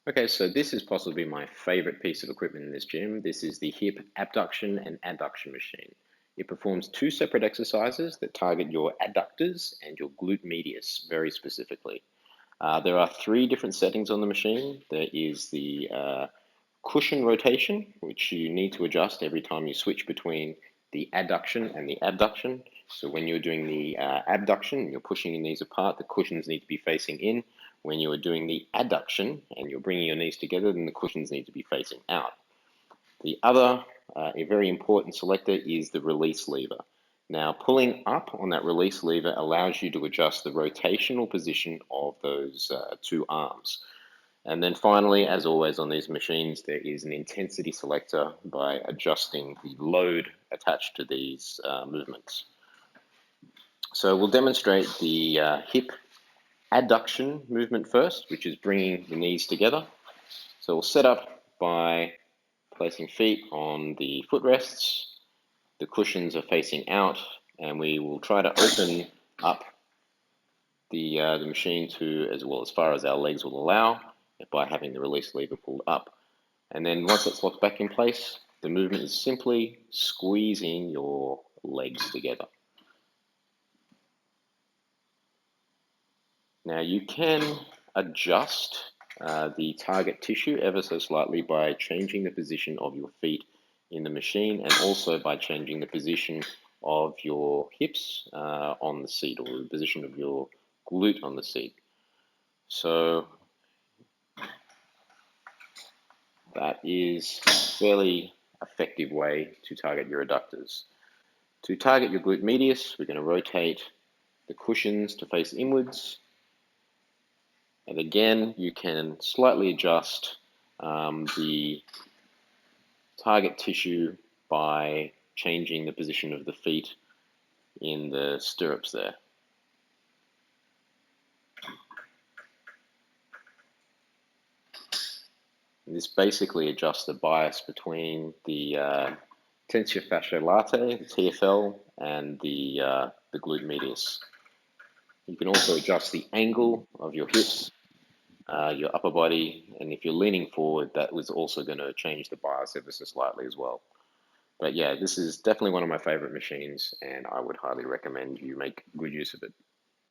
Okay, so this is possibly my favorite piece of equipment in this gym. This is the hip abduction and adduction machine. It performs two separate exercises that target your adductors and your glute medius very specifically. There are three different settings on the machine. There is the cushion rotation, which you need to adjust every time you switch between the adduction and the abduction. So when you're doing the abduction, you're pushing your knees apart, the cushions need to be facing in. When you are doing the adduction and you're bringing your knees together, then the cushions need to be facing out. The other, a very important selector is the release lever. Now, pulling up on that release lever allows you to adjust the rotational position of those two arms. And then finally, as always on these machines, there is an intensity selector by adjusting the load attached to these movements. So we'll demonstrate the hip adduction movement first, which is bringing the knees together. So we'll set up by placing feet on the footrests. The cushions are facing out, and we will try to open up the machine to as far as our legs will allow by having the release lever pulled up. And then once it's locked back in place, the movement is simply squeezing your legs together. Now you can adjust the target tissue ever so slightly by changing the position of your feet in the machine and also by changing the position of your hips on the seat, or the position of your glute on the seat. So that is a fairly effective way to target your adductors. To target your glute medius, we're going to rotate the cushions to face inwards. And again, you can slightly adjust the target tissue by changing the position of the feet in the stirrups there. And this basically adjusts the bias between the tensor fasciae latae, the TFL, and the glute medius. You can also adjust the angle of your hips, your upper body, and if you're leaning forward, that was also going to change the bias ever so slightly as well. But yeah, this is definitely one of my favorite machines, and I would highly recommend you make good use of it.